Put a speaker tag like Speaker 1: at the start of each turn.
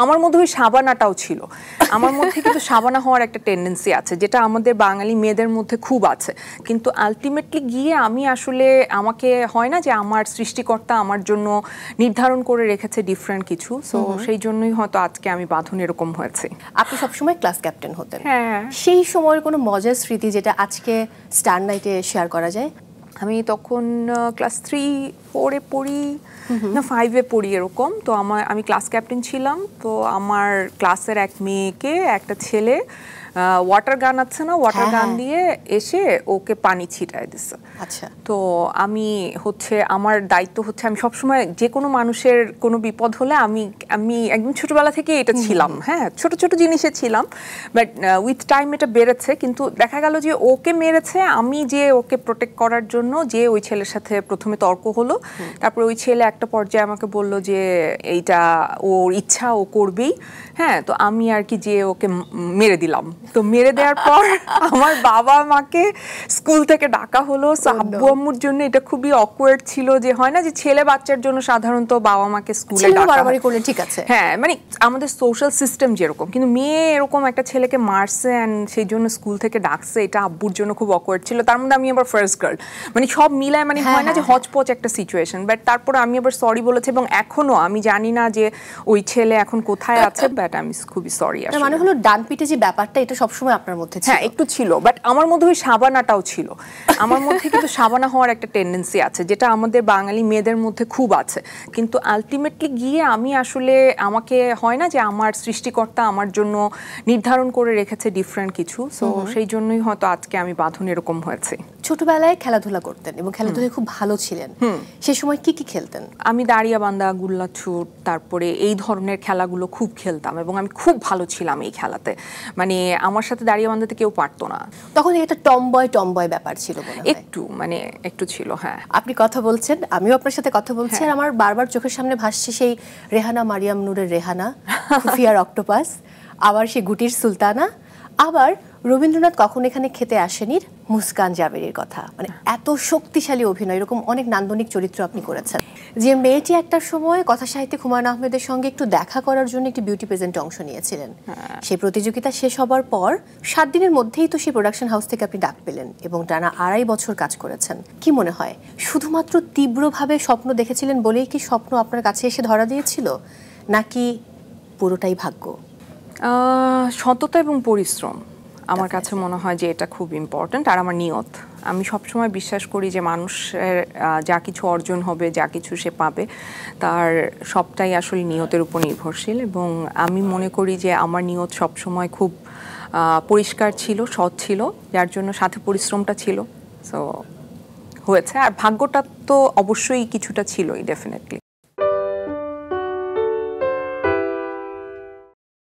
Speaker 1: আমার মধ্যে ওই সাবানাটাও ছিল। আমার মধ্যে কিন্তু সাবানা হওয়ার একটা টেন্ডেন্সি আছে, যেটা আমাদের বাঙালি মেয়েদের মধ্যে খুব আছে। কিন্তু আলটিমেটলি গিয়ে আমি আসলে, আমাকে হয় না যে আমার সৃষ্টিকর্তা আমার জন্য নির্ধারণ করে রেখেছে ডিফারেন্ট কিছু, সো সেই জন্যই হয়তো আজকে আমি বাঁধন এরকম হয়েছে।
Speaker 2: আপনি সবসময় ক্লাস ক্যাপ্টেন হতেন,
Speaker 1: হ্যাঁ।
Speaker 2: সেই সময়ের কোনো মজার স্মৃতি যেটা আজকে স্টার নাইটে শেয়ার করা যায়?
Speaker 1: আমি তখন ক্লাস 3-4-এ পড়ি না 5-এ পড়ি এরকম। তো আমি ক্লাস ক্যাপ্টেন ছিলাম। তো আমার ক্লাসের এক মেয়েকে একটা ছেলে ওয়াটার গান আছে না, ওয়াটার গান দিয়ে এসে ওকে পানি ছিটায় দিছে।
Speaker 2: আচ্ছা।
Speaker 1: তো আমি আমার দায়িত্ব হচ্ছে, আমি সবসময় যে কোনো মানুষের কোনো বিপদ হলে আমি একদম ছোটবেলা থেকে এটা ছিলাম। হ্যাঁ, ছোট ছোট জিনিসে ছিলাম, বাট উইথ টাইম এটা বেড়েছে। কিন্তু দেখা গেল যে ওকে মেরেছে, আমি যে ওকে প্রোটেক্ট করার জন্য যে ওই ছেলের সাথে প্রথমে তর্ক হলো, তারপর ওই ছেলে একটা পর্যায়ে আমাকে বলল যে এইটা ওর ইচ্ছা, ও করবেই। হ্যাঁ, তো আমি আর কি যে ওকে মেরে দিলাম। তো মেরে দেওয়ার পর আমার বাবা মাকে স্কুল থেকে ডাকা হলো। আব্বু আম্মুর জন্য এটা খুবই অকওয়ার্ড ছিল, যে হয় না যে ছেলে বাচ্চার জন্য সাধারণত বাবা মাকে স্কুলে ডাকা হয়,
Speaker 2: ঠিক আছে,
Speaker 1: হ্যাঁ, মানে আমাদের সোশ্যাল সিস্টেম যেরকম। কিন্তু মেয়ে এরকম একটা ছেলেকে মারছে এন্ড সেই জন্য স্কুল থেকে ডাকছে, এটা আব্বুর জন্য খুব অকওয়ার্ড ছিল। তার মধ্যে আমি আবার ফার্স্ট গার্ল, মানে সব মিলায়, মানে হয় না যে হচপচ একটা সিচুয়েশন। বাট তারপরে আমি আবার সরি বলেছি, এবং এখনো আমি জানি না যে ওই ছেলে এখন কোথায় আছে, বাট আমি খুবই সরি।
Speaker 2: মানে হলো ডান পিটে যে ব্যাপারটা, এটা সবসময় আপনার মধ্যে ছিল?
Speaker 1: হ্যাঁ, একটু ছিল, বাট আমার মধ্যে ওই সাবানাটাও ছিল। আমার মধ্যে কিন্তু সাবানা হওয়ার একটা টেন্ডেন্সি আছে, যেটা আমাদের বাঙালি মেয়েদের মধ্যে খুব আছে। কিন্তু আলটিমেটলি গিয়ে আমি আসলে, আমাকে হয় না যে আমার সৃষ্টিকর্তা আমার জন্য নির্ধারণ করে রেখেছে ডিফারেন্ট কিছু, সো সেই জন্যই হয়তো আজকে আমি বাঁধন এরকম হয়েছে।
Speaker 2: ছোটবেলায় খেলাধুলা করতেন এবং খেলাধুলায় খুব ভালো ছিলেন, সেই সময় কি কি খেলতেন?
Speaker 1: আমি দাঁড়িয়াবান্ধা, গুল্লাছুট, তারপরে এই ধরনের খেলাগুলো খুব খেলতাম, এবং আমি খুব ভালো ছিলাম এই খেলাতে। মানে আমার সাথে দাঁড়িয়াবান্ধাতে কেউ পারতো না।
Speaker 2: তখন একটা টমবয় ব্যাপার ছিল মনে হয়?
Speaker 1: একটু ছিল, হ্যাঁ।
Speaker 2: আপনি কথা বলছেন, আমিও আপনার সাথে কথা বলছি, আর আমার বারবার চোখের সামনে ভাসছে সেই রেহানা মারিয়াম নূরের রেহানা, খুফিয়ার অক্টোপাস, আবার সেই গুটির সুলতানা, আবার রবীন্দ্রনাথ কখন এখানে খেতে আসেনির মুস্কান জাবেরির কথা। মানে এত শক্তিশালী অভিনয়, এরকম অনেক নান্দনিক চরিত্র আপনি করেছেন। যে মেয়েটি একটা সময় কথা সাহিত্যিক হুমায়ুন আহমেদের সঙ্গে একটু দেখা করার জন্য একটি বিউটি প্রেজেন্টে অংশ নিয়েছিলেন, সেই প্রতিযোগিতা শেষ হবার পর 7 দিনের মধ্যেই তো সেই প্রোডাকশন হাউস থেকে আপনি ডাক পেলেন এবং টানা 2.5 বছর কাজ করেছেন। কি মনে হয়, শুধুমাত্র তীব্রভাবে স্বপ্ন দেখেছিলেন বলেই কি স্বপ্ন আপনার কাছে এসে ধরা দিয়েছিল, নাকি পুরোটাই ভাগ্য?
Speaker 1: সততা এবং পরিশ্রম আমার কাছে মনে হয় যে এটা খুব ইম্পর্ট্যান্ট। আর আমার নিয়ত, আমি সবসময় বিশ্বাস করি যে মানুষের যা কিছু অর্জন হবে, যা কিছু সে পাবে, তার সবটাই আসলে নিয়তের উপর নির্ভরশীল। এবং আমি মনে করি যে আমার নিয়ত সবসময় খুব পরিষ্কার ছিল, সৎ ছিল, যার জন্য সাথে পরিশ্রমটা ছিল, সো হয়েছে। আর ভাগ্যটা তো অবশ্যই কিছুটা ছিলই, ডেফিনেটলি।